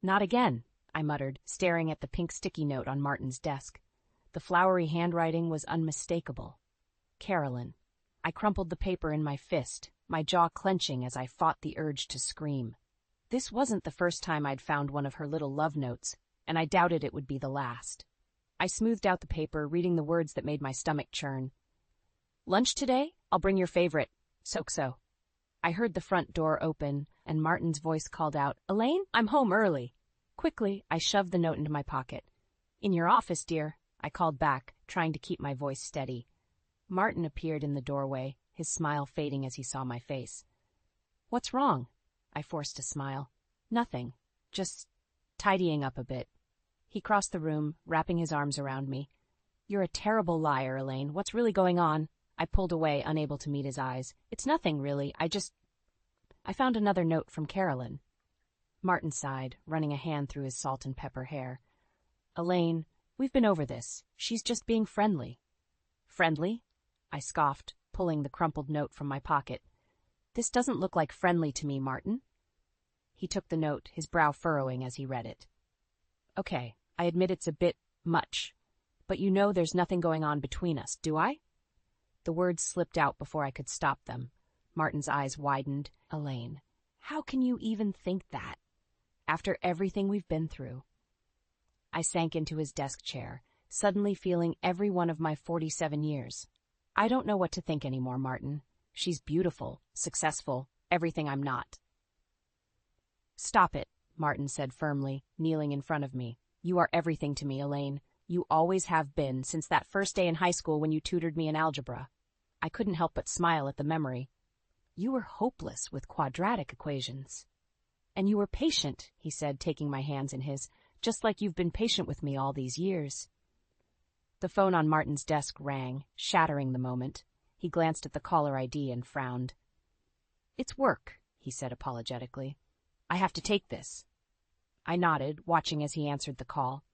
Not again, I muttered, staring at the pink sticky note on Martin's desk. The flowery handwriting was unmistakable. Carolyn. I crumpled the paper in my fist, my jaw clenching as I fought the urge to scream. This wasn't the first time I'd found one of her little love notes, and I doubted it would be the last. I smoothed out the paper, reading the words that made my stomach churn. Lunch today? I'll bring your favorite. So. I heard the front door open, and Martin's voice called out, Elaine, I'm home early. Quickly, I shoved the note into my pocket. In your office, dear, I called back, trying to keep my voice steady. Martin appeared in the doorway, his smile fading as he saw my face. What's wrong? I forced a smile. Nothing. Just tidying up a bit. He crossed the room, wrapping his arms around me. You're a terrible liar, Elaine. What's really going on? I pulled away, unable to meet his eyes. It's nothing, really. I found another note from Carolyn. Martin sighed, running a hand through his salt and pepper hair. Elaine, we've been over this. She's just being friendly. Friendly? I scoffed, pulling the crumpled note from my pocket. This doesn't look like friendly to me, Martin. He took the note, his brow furrowing as he read it. Okay, I admit it's a bit much, but you know there's nothing going on between us, do I? The words slipped out before I could stop them. Martin's eyes widened. Elaine, how can you even think that? After everything we've been through. I sank into his desk chair, suddenly feeling every one of my 47 years. I don't know what to think anymore, Martin. She's beautiful, successful, everything I'm not. Stop it, Martin said firmly, kneeling in front of me. You are everything to me, Elaine. You always have been, since that first day in high school when you tutored me in algebra. I couldn't help but smile at the memory. You were hopeless with quadratic equations. And you were patient, he said, taking my hands in his, just like you've been patient with me all these years. The phone on Martin's desk rang, shattering the moment. He glanced at the caller ID and frowned. It's work, he said apologetically. I have to take this. I nodded, watching as he answered the call.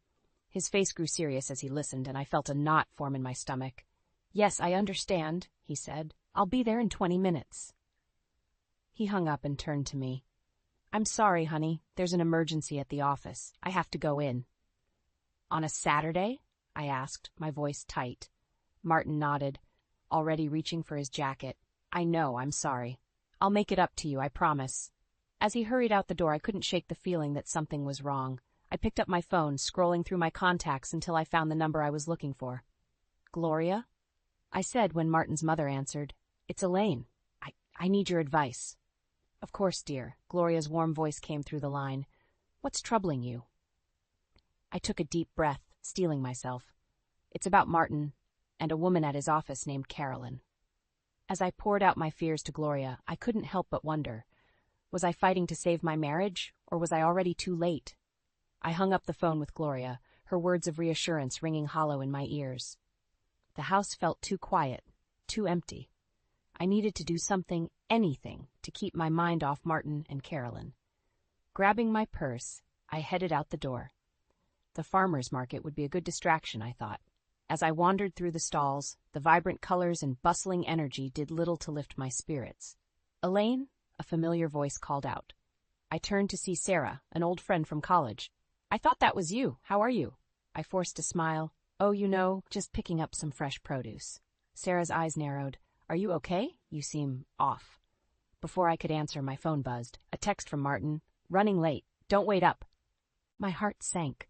His face grew serious as he listened, and I felt a knot form in my stomach. Yes, I understand, he said. I'll be there in 20 minutes. He hung up and turned to me. I'm sorry, honey. There's an emergency at the office. I have to go in. On a Saturday? I asked, my voice tight. Martin nodded, already reaching for his jacket. I know, I'm sorry. I'll make it up to you, I promise. As he hurried out the door, I couldn't shake the feeling that something was wrong. I picked up my phone, scrolling through my contacts until I found the number I was looking for. Gloria? I said when Martin's mother answered. It's Elaine. I need your advice. Of course, dear. Gloria's warm voice came through the line. What's troubling you? I took a deep breath, steeling myself. It's about Martin and a woman at his office named Carolyn. As I poured out my fears to Gloria, I couldn't help but wonder. Was I fighting to save my marriage, or was I already too late? I hung up the phone with Gloria, her words of reassurance ringing hollow in my ears. The house felt too quiet, too empty. I needed to do something, anything, to keep my mind off Martin and Carolyn. Grabbing my purse, I headed out the door. The farmer's market would be a good distraction, I thought. As I wandered through the stalls, the vibrant colors and bustling energy did little to lift my spirits. Elaine? A familiar voice called out. I turned to see Sarah, an old friend from college. I thought that was you. How are you? I forced a smile. Oh, you know, just picking up some fresh produce. Sarah's eyes narrowed. Are you okay? You seem off. Before I could answer, my phone buzzed. A text from Martin. Running late. Don't wait up. My heart sank.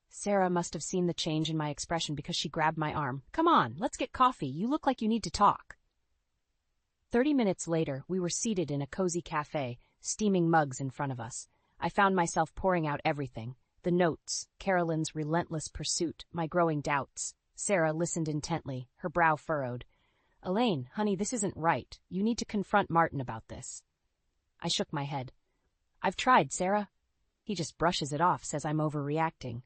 Sarah must have seen the change in my expression because she grabbed my arm. Come on, let's get coffee. You look like you need to talk. 30 minutes later, we were seated in a cozy cafe, steaming mugs in front of us. I found myself pouring out everything. The notes, Carolyn's relentless pursuit, my growing doubts. Sarah listened intently, her brow furrowed. Elaine, honey, this isn't right. You need to confront Martin about this. I shook my head. I've tried, Sarah. He just brushes it off, says I'm overreacting.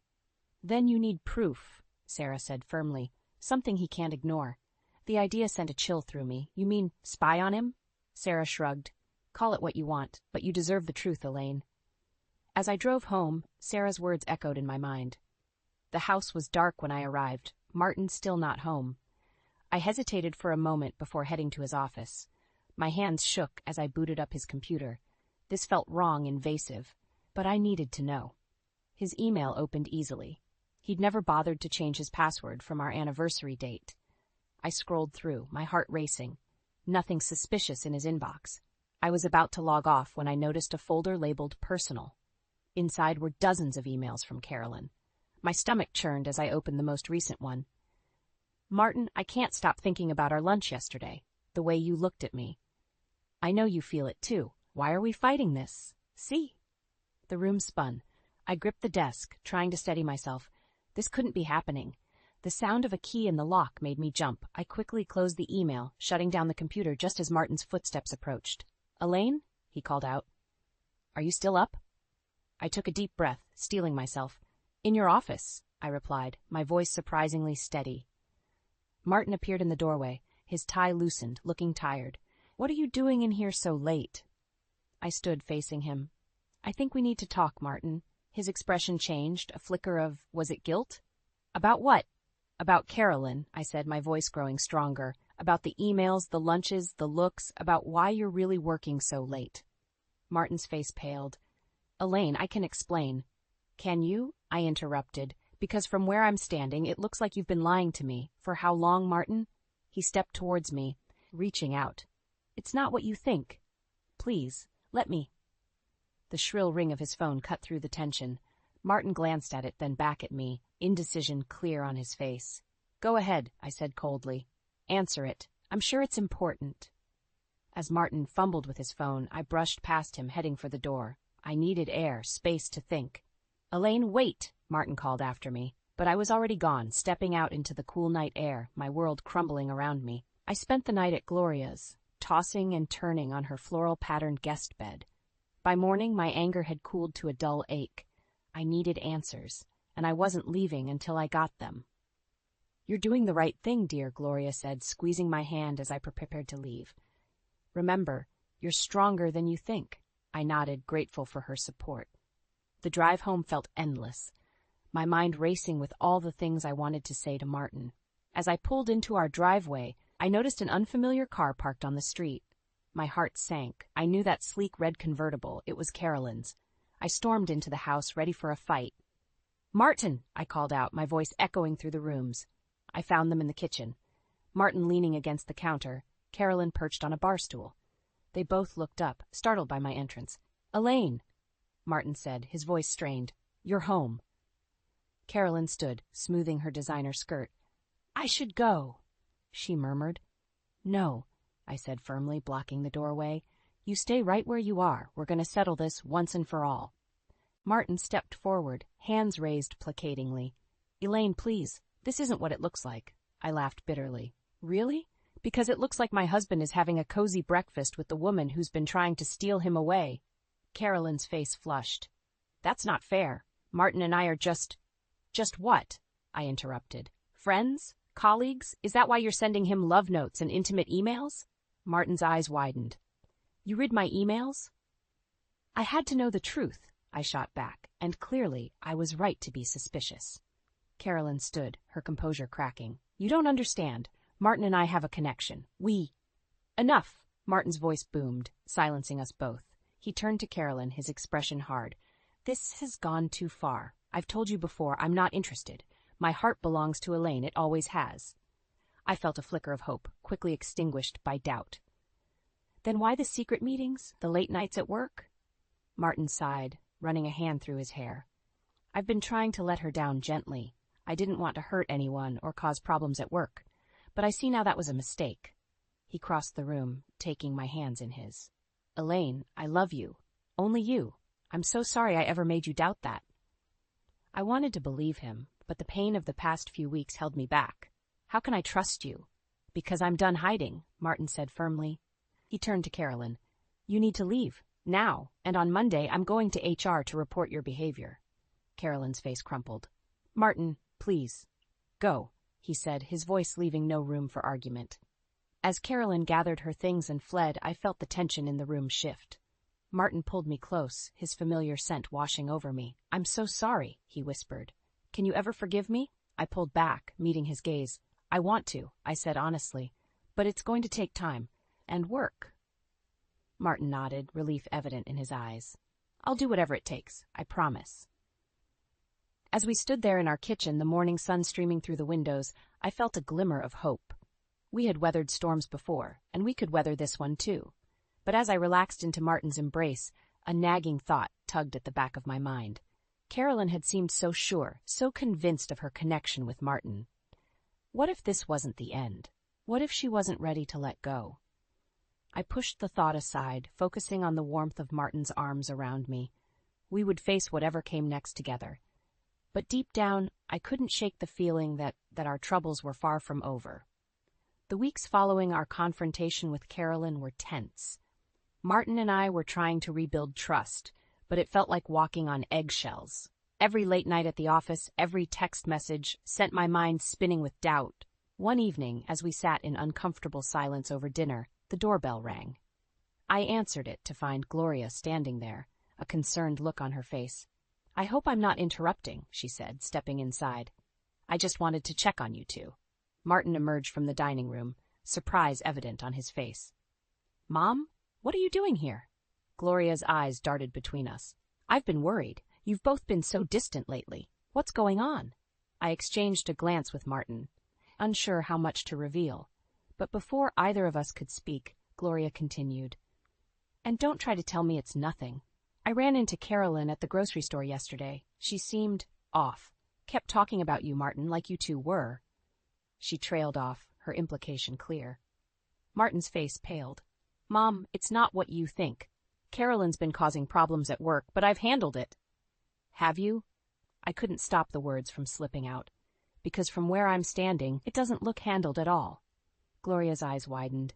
Then you need proof, Sarah said firmly, something he can't ignore. The idea sent a chill through me. You mean spy on him? Sarah shrugged. Call it what you want, but you deserve the truth, Elaine. As I drove home, Sarah's words echoed in my mind. The house was dark when I arrived, Martin still not home. I hesitated for a moment before heading to his office. My hands shook as I booted up his computer. This felt wrong, invasive, but I needed to know. His email opened easily. He'd never bothered to change his password from our anniversary date. I scrolled through, my heart racing. Nothing suspicious in his inbox. I was about to log off when I noticed a folder labeled Personal. Inside were dozens of emails from Carolyn. My stomach churned as I opened the most recent one. Martin, I can't stop thinking about our lunch yesterday, the way you looked at me. I know you feel it too. Why are we fighting this? See? The room spun. I gripped the desk, trying to steady myself. This couldn't be happening. The sound of a key in the lock made me jump. I quickly closed the email, shutting down the computer just as Martin's footsteps approached. Elaine? He called out. Are you still up? I took a deep breath, steeling myself. In your office, I replied, my voice surprisingly steady. Martin appeared in the doorway, his tie loosened, looking tired. What are you doing in here so late? I stood facing him. I think we need to talk, Martin. His expression changed, a flicker of, was it guilt? About what? About Carolyn, I said, my voice growing stronger. About the emails, the lunches, the looks, about why you're really working so late. Martin's face paled. Elaine, I can explain. Can you? I interrupted, because from where I'm standing, it looks like you've been lying to me. For how long, Martin? He stepped towards me, reaching out. It's not what you think. Please, let me. The shrill ring of his phone cut through the tension. Martin glanced at it, then back at me, indecision clear on his face. Go ahead, I said coldly. Answer it. I'm sure it's important. As Martin fumbled with his phone, I brushed past him, heading for the door. I needed air, space to think. Elaine, wait, Martin called after me. But I was already gone, stepping out into the cool night air, my world crumbling around me. I spent the night at Gloria's, tossing and turning on her floral-patterned guest bed. By morning, my anger had cooled to a dull ache. I needed answers, and I wasn't leaving until I got them. You're doing the right thing, dear, Gloria said, squeezing my hand as I prepared to leave. Remember, you're stronger than you think. I nodded, grateful for her support. The drive home felt endless, my mind racing with all the things I wanted to say to Martin. As I pulled into our driveway, I noticed an unfamiliar car parked on the street. My heart sank. I knew that sleek red convertible. It was Carolyn's. I stormed into the house, ready for a fight. Martin, I called out, my voice echoing through the rooms. I found them in the kitchen. Martin leaning against the counter, Carolyn perched on a bar stool. They both looked up, startled by my entrance. Elaine, Martin said, his voice strained. You're home. Carolyn stood, smoothing her designer skirt. I should go, she murmured. No, I said firmly, blocking the doorway. You stay right where you are. We're going to settle this once and for all. Martin stepped forward, hands raised placatingly. Elaine, please, this isn't what it looks like. I laughed bitterly. Really? Because it looks like my husband is having a cozy breakfast with the woman who's been trying to steal him away. Carolyn's face flushed. That's not fair. Martin and I are just what? I interrupted. Friends? Colleagues? Is that why you're sending him love notes and intimate emails? Martin's eyes widened. You read my emails? I had to know the truth, I shot back, and clearly I was right to be suspicious. Carolyn stood, her composure cracking. You don't understand. Martin and I have a connection. Enough! Martin's voice boomed, silencing us both. He turned to Carolyn, his expression hard. This has gone too far. I've told you before, I'm not interested. My heart belongs to Elaine, it always has. I felt a flicker of hope, quickly extinguished by doubt. Then why the secret meetings, the late nights at work? Martin sighed, running a hand through his hair. I've been trying to let her down gently. I didn't want to hurt anyone or cause problems at work, but I see now that was a mistake. He crossed the room, taking my hands in his. Elaine, I love you. Only you. I'm so sorry I ever made you doubt that. I wanted to believe him, but the pain of the past few weeks held me back. How can I trust you? Because I'm done hiding, Martin said firmly. He turned to Carolyn. You need to leave, now, and on Monday I'm going to HR to report your behavior. Carolyn's face crumpled. Martin, please. Go, he said, his voice leaving no room for argument. As Carolyn gathered her things and fled, I felt the tension in the room shift. Martin pulled me close, his familiar scent washing over me. I'm so sorry, he whispered. Can you ever forgive me? I pulled back, meeting his gaze. I want to, I said honestly, but it's going to take time. And work. Martin nodded, relief evident in his eyes. I'll do whatever it takes, I promise. As we stood there in our kitchen, the morning sun streaming through the windows, I felt a glimmer of hope. We had weathered storms before, and we could weather this one too. But as I relaxed into Martin's embrace, a nagging thought tugged at the back of my mind. Carolyn had seemed so sure, so convinced of her connection with Martin. What if this wasn't the end? What if she wasn't ready to let go? I pushed the thought aside, focusing on the warmth of Martin's arms around me. We would face whatever came next together. But deep down, I couldn't shake the feeling that our troubles were far from over. The weeks following our confrontation with Carolyn were tense. Martin and I were trying to rebuild trust, but it felt like walking on eggshells. Every late night at the office, every text message sent my mind spinning with doubt. One evening, as we sat in uncomfortable silence over dinner, the doorbell rang. I answered it to find Gloria standing there, a concerned look on her face. "I hope I'm not interrupting," she said, stepping inside. "I just wanted to check on you two." Martin emerged from the dining room, surprise evident on his face. "Mom, what are you doing here?" Gloria's eyes darted between us. "I've been worried. You've both been so distant lately. What's going on?" I exchanged a glance with Martin, unsure how much to reveal. But before either of us could speak, Gloria continued. "And don't try to tell me it's nothing. I ran into Carolyn at the grocery store yesterday. She seemed off. Kept talking about you, Martin, like you two were." She trailed off, her implication clear. Martin's face paled. "Mom, it's not what you think. Carolyn's been causing problems at work, but I've handled it." "Have you?" I couldn't stop the words from slipping out. "Because from where I'm standing, it doesn't look handled at all." Gloria's eyes widened.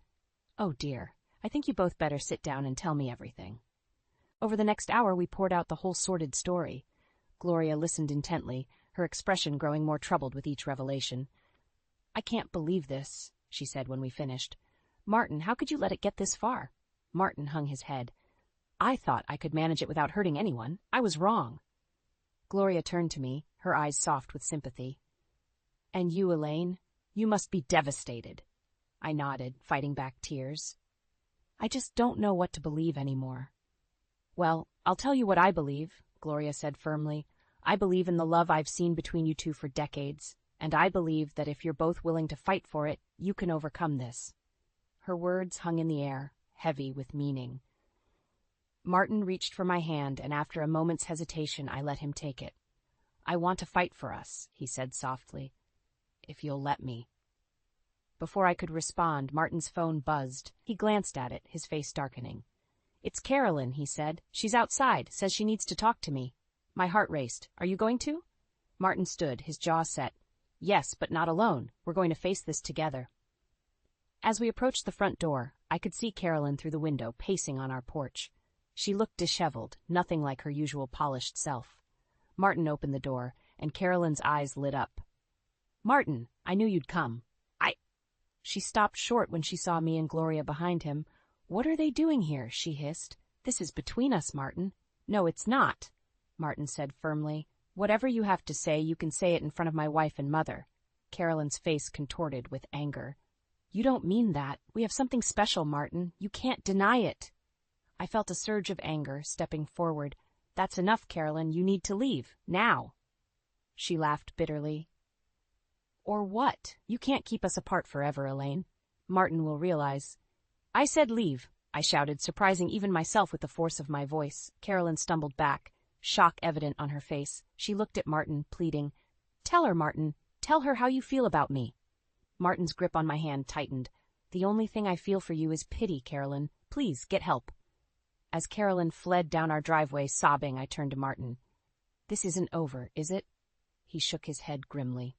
"Oh dear, I think you both better sit down and tell me everything." Over the next hour we poured out the whole sordid story. Gloria listened intently, her expression growing more troubled with each revelation. "I can't believe this," she said when we finished. "Martin, how could you let it get this far?" Martin hung his head. "I thought I could manage it without hurting anyone. I was wrong." Gloria turned to me, her eyes soft with sympathy. "And you, Elaine? You must be devastated." I nodded, fighting back tears. "I just don't know what to believe anymore." "Well, I'll tell you what I believe," Gloria said firmly. "I believe in the love I've seen between you two for decades, and I believe that if you're both willing to fight for it, you can overcome this." Her words hung in the air, heavy with meaning. Martin reached for my hand, and after a moment's hesitation, I let him take it. "I want to fight for us," he said softly. "If you'll let me." Before I could respond, Martin's phone buzzed. He glanced at it, his face darkening. "It's Carolyn," he said. "She's outside, says she needs to talk to me." My heart raced. "Are you going to?" Martin stood, his jaw set. "Yes, but not alone. We're going to face this together." As we approached the front door, I could see Carolyn through the window, pacing on our porch. She looked disheveled, nothing like her usual polished self. Martin opened the door, and Carolyn's eyes lit up. "Martin, I knew you'd come." She stopped short when she saw me and Gloria behind him. "What are they doing here?" she hissed. "This is between us, Martin." "No, it's not," Martin said firmly. "Whatever you have to say, you can say it in front of my wife and mother." Carolyn's face contorted with anger. "You don't mean that. We have something special, Martin. You can't deny it." I felt a surge of anger, stepping forward. "That's enough, Carolyn. You need to leave. Now." She laughed bitterly. "Or what? You can't keep us apart forever, Elaine. Martin will realize." "I said leave," I shouted, surprising even myself with the force of my voice. Carolyn stumbled back, shock evident on her face. She looked at Martin, pleading. "Tell her, Martin. Tell her how you feel about me." Martin's grip on my hand tightened. "The only thing I feel for you is pity, Carolyn. Please, get help." As Carolyn fled down our driveway, sobbing, I turned to Martin. "This isn't over, is it?" He shook his head grimly.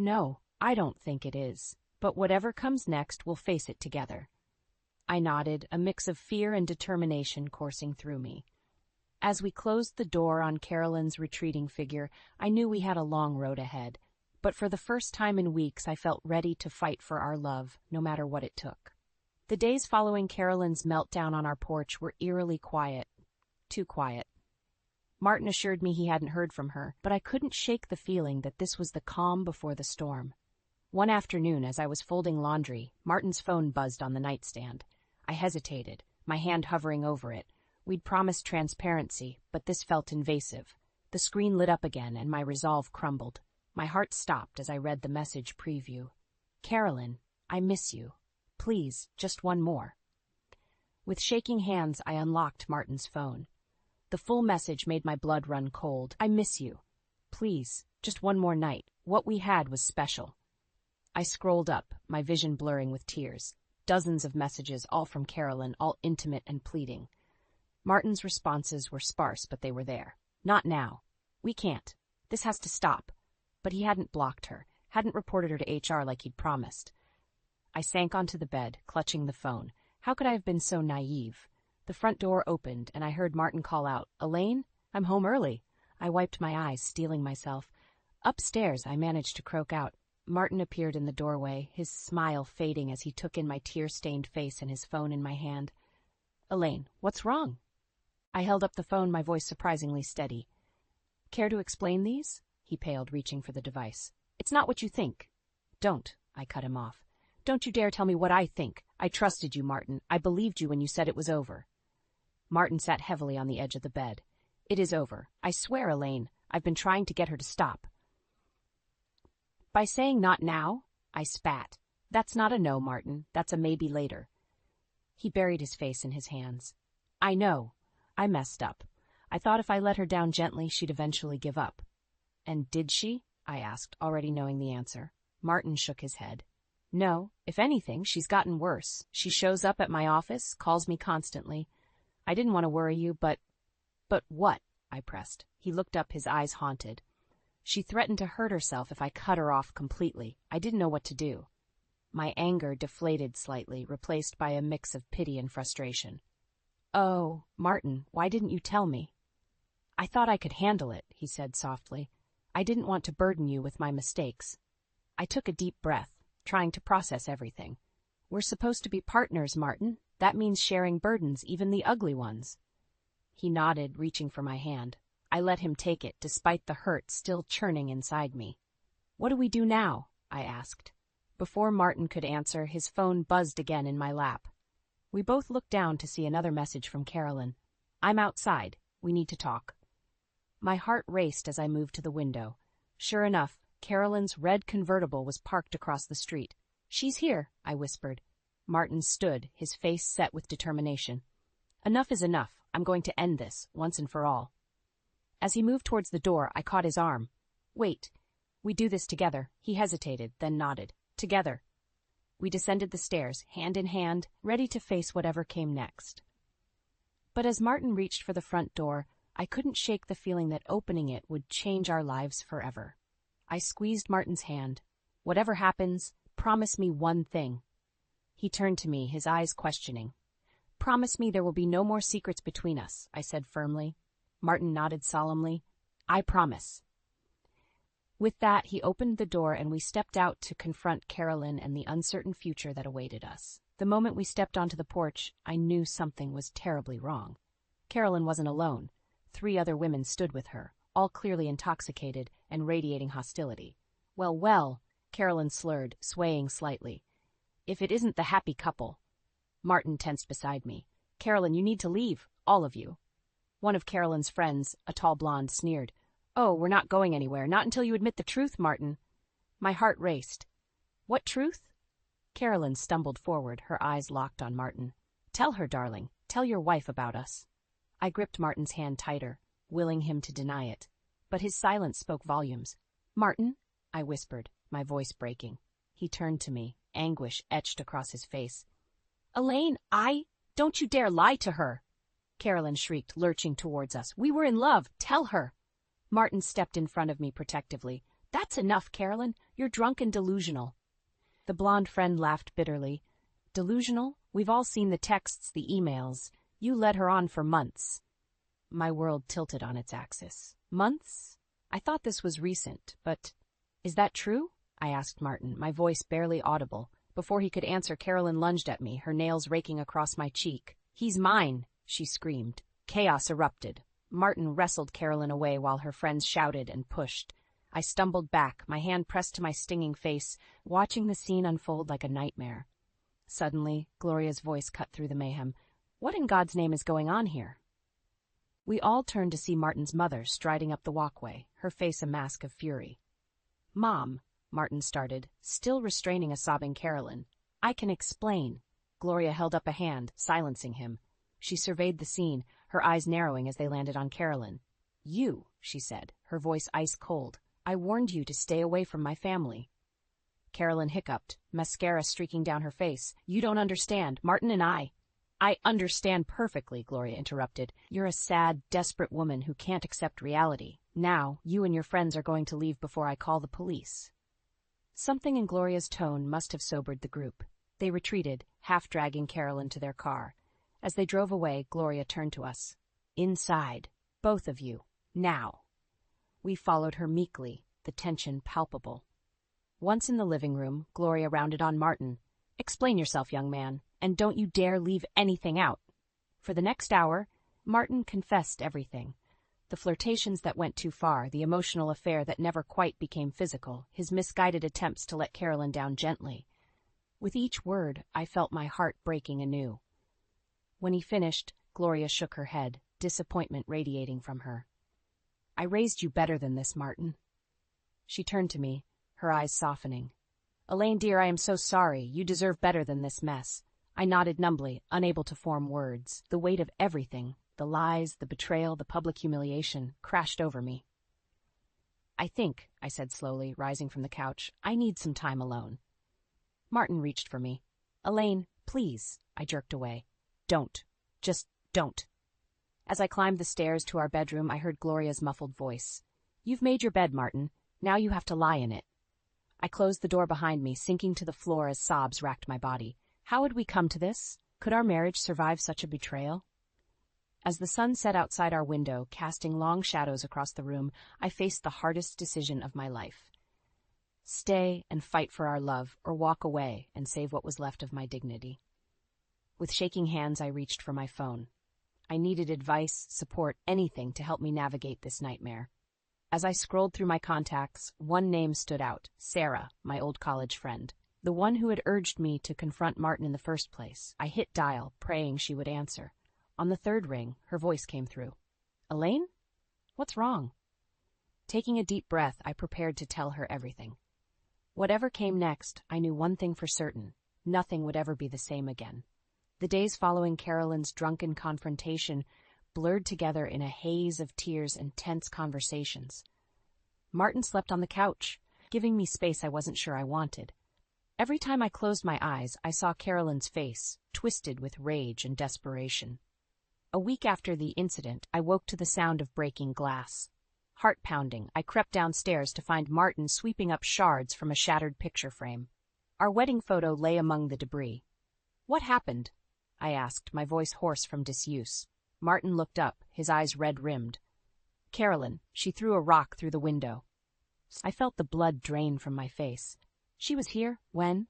"No, I don't think it is. But whatever comes next, we'll face it together." I nodded, a mix of fear and determination coursing through me. As we closed the door on Carolyn's retreating figure, I knew we had a long road ahead. But for the first time in weeks, I felt ready to fight for our love, no matter what it took. The days following Carolyn's meltdown on our porch were eerily quiet. Too quiet. Martin assured me he hadn't heard from her, but I couldn't shake the feeling that this was the calm before the storm. One afternoon, as I was folding laundry, Martin's phone buzzed on the nightstand. I hesitated, my hand hovering over it. We'd promised transparency, but this felt invasive. The screen lit up again, and my resolve crumbled. My heart stopped as I read the message preview. Carolyn, I miss you. Please, just one more. With shaking hands, I unlocked Martin's phone. The full message made my blood run cold. I miss you. Please, just one more night. What we had was special. I scrolled up, my vision blurring with tears. Dozens of messages, all from Carolyn, all intimate and pleading. Martin's responses were sparse, but they were there. Not now. We can't. This has to stop. But he hadn't blocked her, hadn't reported her to HR like he'd promised. I sank onto the bed, clutching the phone. How could I have been so naive? The front door opened, and I heard Martin call out, "Elaine, I'm home early." I wiped my eyes, steeling myself. Upstairs, I managed to croak out. Martin appeared in the doorway, his smile fading as he took in my tear-stained face and his phone in my hand. "Elaine, what's wrong?" I held up the phone, my voice surprisingly steady. "Care to explain these?" He paled, reaching for the device. "It's not what you think." "Don't," I cut him off. "Don't you dare tell me what I think. I trusted you, Martin. I believed you when you said it was over." Martin sat heavily on the edge of the bed. "It is over. I swear, Elaine. I've been trying to get her to stop." "By saying not now?" I spat. "That's not a no, Martin. That's a maybe later." He buried his face in his hands. "I know. I messed up. I thought if I let her down gently, she'd eventually give up." "And did she?" I asked, already knowing the answer. Martin shook his head. "No. If anything, she's gotten worse. She shows up at my office, calls me constantly. I didn't want to worry you, but..." "But what?" I pressed. He looked up, his eyes haunted. "She threatened to hurt herself if I cut her off completely. I didn't know what to do." My anger deflated slightly, replaced by a mix of pity and frustration. "Oh, Martin, why didn't you tell me?" "I thought I could handle it," he said softly. "I didn't want to burden you with my mistakes." I took a deep breath, trying to process everything. "We're supposed to be partners, Martin. That means sharing burdens, even the ugly ones." He nodded, reaching for my hand. I let him take it, despite the hurt still churning inside me. "What do we do now?" I asked. Before Martin could answer, his phone buzzed again in my lap. We both looked down to see another message from Carolyn. "I'm outside. We need to talk." My heart raced as I moved to the window. Sure enough, Carolyn's red convertible was parked across the street. "She's here," I whispered. Martin stood, his face set with determination. "Enough is enough. I'm going to end this, once and for all." As he moved towards the door, I caught his arm. "Wait. We do this together." He hesitated, then nodded. "Together." We descended the stairs, hand in hand, ready to face whatever came next. But as Martin reached for the front door, I couldn't shake the feeling that opening it would change our lives forever. I squeezed Martin's hand. "Whatever happens, promise me one thing." He turned to me, his eyes questioning. "Promise me there will be no more secrets between us," I said firmly. Martin nodded solemnly. "I promise." With that, he opened the door and we stepped out to confront Carolyn and the uncertain future that awaited us. The moment we stepped onto the porch, I knew something was terribly wrong. Carolyn wasn't alone. 3 other women stood with her, all clearly intoxicated and radiating hostility. Well, Carolyn slurred, swaying slightly. "If it isn't the happy couple." Martin tensed beside me. "Carolyn, you need to leave, all of you." One of Carolyn's friends, a tall blonde, sneered. "Oh, we're not going anywhere, not until you admit the truth, Martin." My heart raced. "What truth?" Carolyn stumbled forward, her eyes locked on Martin. "Tell her, darling. Tell your wife about us." I gripped Martin's hand tighter, willing him to deny it. But his silence spoke volumes. "Martin," I whispered, my voice breaking. He turned to me, anguish etched across his face. "Elaine, don't you dare lie to her!" Carolyn shrieked, lurching towards us. "We were in love. Tell her." Martin stepped in front of me protectively. "That's enough, Carolyn. You're drunk and delusional." The blonde friend laughed bitterly. "Delusional? We've all seen the texts, the emails. You led her on for months." My world tilted on its axis. Months? I thought this was recent, but... "Is that true?" I asked Martin, my voice barely audible. Before he could answer, Carolyn lunged at me, her nails raking across my cheek. "He's mine!" she screamed. Chaos erupted. Martin wrestled Carolyn away while her friends shouted and pushed. I stumbled back, my hand pressed to my stinging face, watching the scene unfold like a nightmare. Suddenly, Gloria's voice cut through the mayhem. "What in God's name is going on here?" We all turned to see Martin's mother striding up the walkway, her face a mask of fury. "Mom," Martin started, still restraining a sobbing Carolyn. "I can explain." Gloria held up a hand, silencing him. She surveyed the scene, her eyes narrowing as they landed on Carolyn. "You," she said, her voice ice cold. "I warned you to stay away from my family." Carolyn hiccuped, mascara streaking down her face. "You don't understand. Martin and I understand perfectly," Gloria interrupted. "You're a sad, desperate woman who can't accept reality. Now, you and your friends are going to leave before I call the police." Something in Gloria's tone must have sobered the group. They retreated, half dragging Carolyn to their car. As they drove away, Gloria turned to us. "Inside. Both of you. Now." We followed her meekly, the tension palpable. Once in the living room, Gloria rounded on Martin. "Explain yourself, young man, and don't you dare leave anything out." For the next hour, Martin confessed everything. The flirtations that went too far, the emotional affair that never quite became physical, his misguided attempts to let Carolyn down gently. With each word, I felt my heart breaking anew. When he finished, Gloria shook her head, disappointment radiating from her. "I raised you better than this, Martin." She turned to me, her eyes softening. "Elaine, dear, I am so sorry. You deserve better than this mess." I nodded numbly, unable to form words. The weight of everything, the lies, the betrayal, the public humiliation, crashed over me. "I think," I said slowly, rising from the couch, "I need some time alone." Martin reached for me. "Elaine, please," I jerked away. "Don't. Just don't." As I climbed the stairs to our bedroom, I heard Gloria's muffled voice. "You've made your bed, Martin. Now you have to lie in it." I closed the door behind me, sinking to the floor as sobs racked my body. How had we come to this? Could our marriage survive such a betrayal? As the sun set outside our window, casting long shadows across the room, I faced the hardest decision of my life. Stay and fight for our love, or walk away and save what was left of my dignity. With shaking hands, I reached for my phone. I needed advice, support, anything to help me navigate this nightmare. As I scrolled through my contacts, one name stood out: Sarah, my old college friend. The one who had urged me to confront Martin in the first place. I hit dial, praying she would answer. On the third ring, her voice came through. "Elaine? What's wrong?" Taking a deep breath, I prepared to tell her everything. Whatever came next, I knew one thing for certain: nothing would ever be the same again. The days following Carolyn's drunken confrontation blurred together in a haze of tears and tense conversations. Martin slept on the couch, giving me space I wasn't sure I wanted. Every time I closed my eyes, I saw Carolyn's face, twisted with rage and desperation. A week after the incident, I woke to the sound of breaking glass. Heart pounding, I crept downstairs to find Martin sweeping up shards from a shattered picture frame. Our wedding photo lay among the debris. "What happened?" I asked, my voice hoarse from disuse. Martin looked up, his eyes red-rimmed. "Carolyn, she threw a rock through the window." I felt the blood drain from my face. "She was here? When?"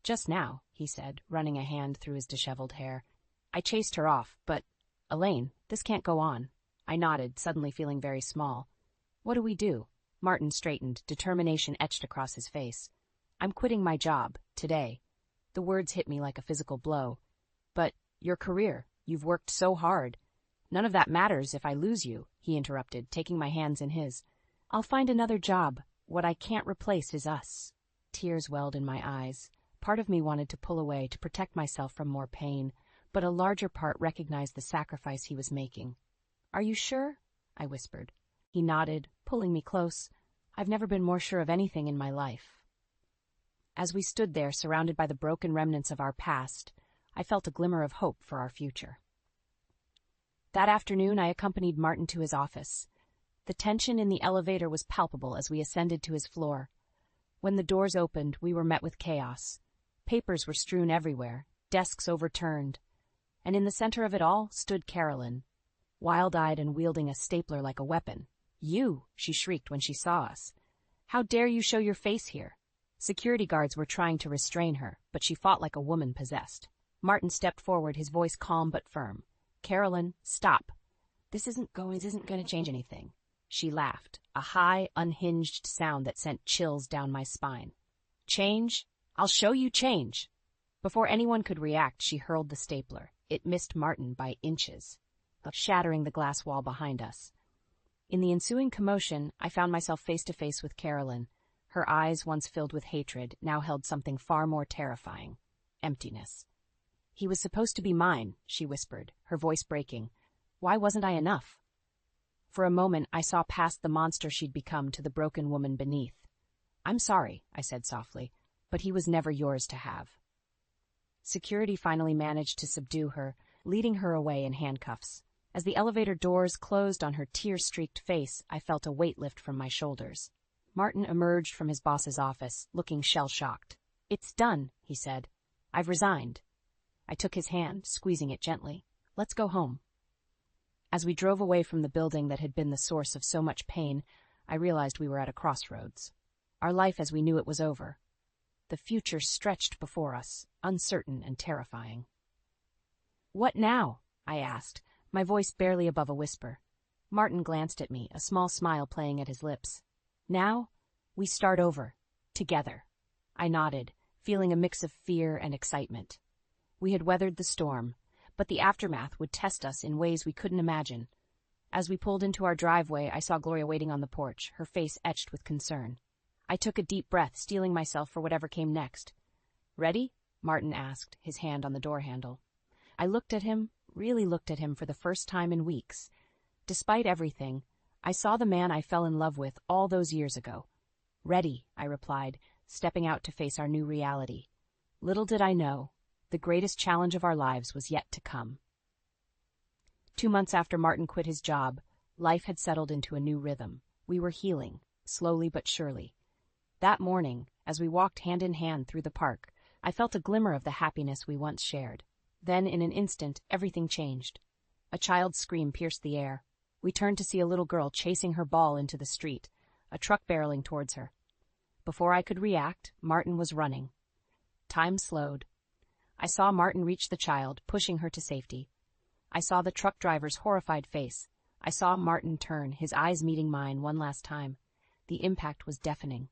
"Just now," he said, running a hand through his disheveled hair. "I chased her off, but, Elaine, this can't go on." I nodded, suddenly feeling very small. "What do we do?" Martin straightened, determination etched across his face. "I'm quitting my job, today." The words hit me like a physical blow. "But your career, you've worked so hard." "None of that matters if I lose you," he interrupted, taking my hands in his. "I'll find another job. What I can't replace is us." Tears welled in my eyes. Part of me wanted to pull away to protect myself from more pain, but a larger part recognized the sacrifice he was making. "Are you sure?" I whispered. He nodded, pulling me close. "I've never been more sure of anything in my life." As we stood there, surrounded by the broken remnants of our past, I felt a glimmer of hope for our future. That afternoon, I accompanied Martin to his office. The tension in the elevator was palpable as we ascended to his floor. When the doors opened, we were met with chaos. Papers were strewn everywhere, desks overturned, and in the center of it all stood Carolyn, wild-eyed and wielding a stapler like a weapon. "You!" she shrieked when she saw us. "How dare you show your face here?" Security guards were trying to restrain her, but she fought like a woman possessed. Martin stepped forward, his voice calm but firm. "Carolyn, stop. This isn't going to change anything." She laughed, a high, unhinged sound that sent chills down my spine. "Change? I'll show you change." Before anyone could react, she hurled the stapler. It missed Martin by inches. shattering the glass wall behind us. In the ensuing commotion, I found myself face to face with Carolyn. Her eyes, once filled with hatred, now held something far more terrifying: emptiness. "He was supposed to be mine," she whispered, her voice breaking. "Why wasn't I enough?" For a moment, I saw past the monster she'd become to the broken woman beneath. "I'm sorry," I said softly, "but he was never yours to have." Security finally managed to subdue her, leading her away in handcuffs. As the elevator doors closed on her tear-streaked face, I felt a weight lift from my shoulders. Martin emerged from his boss's office, looking shell-shocked. "It's done," he said. "I've resigned." I took his hand, squeezing it gently. "Let's go home." As we drove away from the building that had been the source of so much pain, I realized we were at a crossroads. Our life as we knew it was over. The future stretched before us, uncertain and terrifying. "What now?" I asked, my voice barely above a whisper. Martin glanced at me, a small smile playing at his lips. "Now, we start over. Together." I nodded, feeling a mix of fear and excitement. We had weathered the storm, but the aftermath would test us in ways we couldn't imagine. As we pulled into our driveway, I saw Gloria waiting on the porch, her face etched with concern. I took a deep breath, steeling myself for whatever came next. "Ready?" Martin asked, his hand on the door handle. I looked at him, really looked at him for the first time in weeks. Despite everything, I saw the man I fell in love with all those years ago. "Ready," I replied, stepping out to face our new reality. Little did I know, the greatest challenge of our lives was yet to come. 2 months after Martin quit his job, life had settled into a new rhythm. We were healing, slowly but surely. That morning, as we walked hand in hand through the park, I felt a glimmer of the happiness we once shared. Then, in an instant, everything changed. A child's scream pierced the air. We turned to see a little girl chasing her ball into the street, a truck barreling towards her. Before I could react, Martin was running. Time slowed. I saw Martin reach the child, pushing her to safety. I saw the truck driver's horrified face. I saw Martin turn, his eyes meeting mine one last time. The impact was deafening.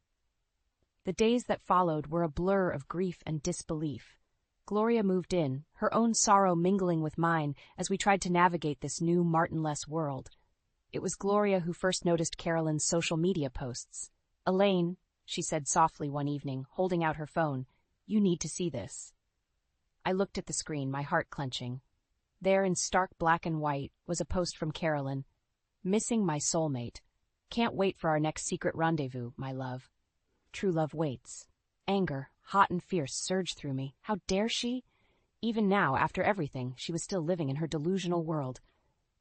The days that followed were a blur of grief and disbelief. Gloria moved in, her own sorrow mingling with mine as we tried to navigate this new Martin-less world. It was Gloria who first noticed Carolyn's social media posts. "Elaine," she said softly one evening, holding out her phone, "you need to see this." I looked at the screen, my heart clenching. There, in stark black and white, was a post from Carolyn. "Missing my soulmate. Can't wait for our next secret rendezvous, my love." True love waits. Anger, hot and fierce, surged through me. How dare she? Even now, after everything, she was still living in her delusional world.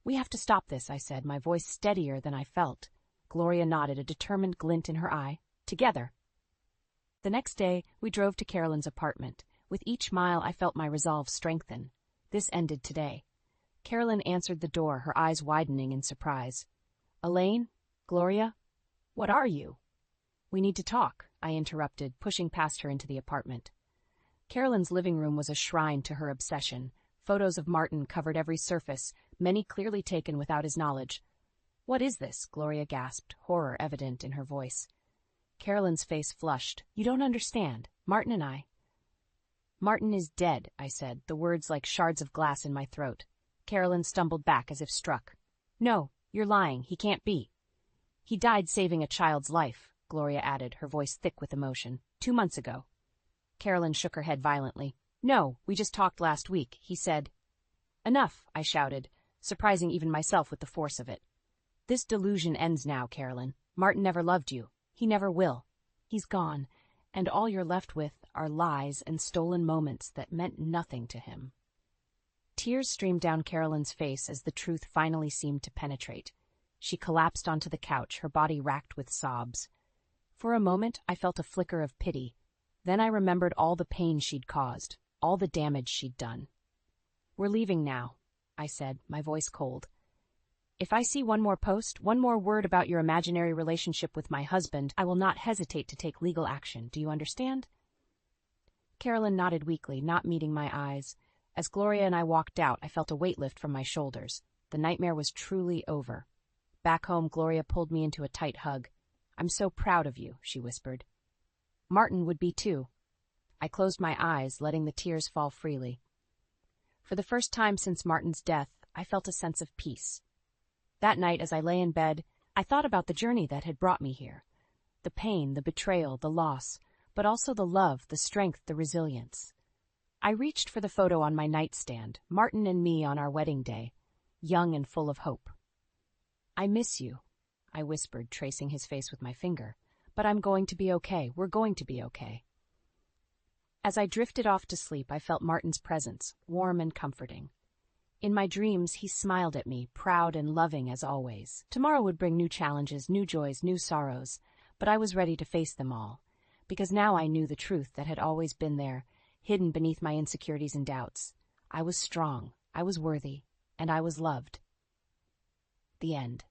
"We have to stop this," I said, my voice steadier than I felt. Gloria nodded, a determined glint in her eye. "Together." The next day, we drove to Carolyn's apartment. With each mile, I felt my resolve strengthen. This ended today. Carolyn answered the door, her eyes widening in surprise. "Elaine? Gloria? What are you?" "We need to talk," I interrupted, pushing past her into the apartment. Carolyn's living room was a shrine to her obsession. Photos of Martin covered every surface, many clearly taken without his knowledge. "What is this?" Gloria gasped, horror evident in her voice. Carolyn's face flushed. "You don't understand. Martin and I—" "Martin is dead," I said, the words like shards of glass in my throat. Carolyn stumbled back as if struck. "No, you're lying. He can't be." "He died saving a child's life," Gloria added, her voice thick with emotion. 2 months ago." Carolyn shook her head violently. "No, we just talked last week. He said—" "Enough," I shouted, surprising even myself with the force of it. "This delusion ends now, Carolyn. Martin never loved you. He never will. He's gone, and all you're left with are lies and stolen moments that meant nothing to him." Tears streamed down Carolyn's face as the truth finally seemed to penetrate. She collapsed onto the couch, her body racked with sobs. For a moment, I felt a flicker of pity. Then I remembered all the pain she'd caused, all the damage she'd done. "We're leaving now," I said, my voice cold. "If I see one more post, one more word about your imaginary relationship with my husband, I will not hesitate to take legal action. Do you understand?" Carolyn nodded weakly, not meeting my eyes. As Gloria and I walked out, I felt a weight lift from my shoulders. The nightmare was truly over. Back home, Gloria pulled me into a tight hug. "I'm so proud of you," she whispered. "Martin would be too." I closed my eyes, letting the tears fall freely. For the first time since Martin's death, I felt a sense of peace. That night, as I lay in bed, I thought about the journey that had brought me here. The pain, the betrayal, the loss, but also the love, the strength, the resilience. I reached for the photo on my nightstand, Martin and me on our wedding day, young and full of hope. "I miss you," I whispered, tracing his face with my finger. "But I'm going to be okay. We're going to be okay." As I drifted off to sleep, I felt Martin's presence, warm and comforting. In my dreams, he smiled at me, proud and loving as always. Tomorrow would bring new challenges, new joys, new sorrows, but I was ready to face them all, because now I knew the truth that had always been there, hidden beneath my insecurities and doubts. I was strong, I was worthy, and I was loved. The end.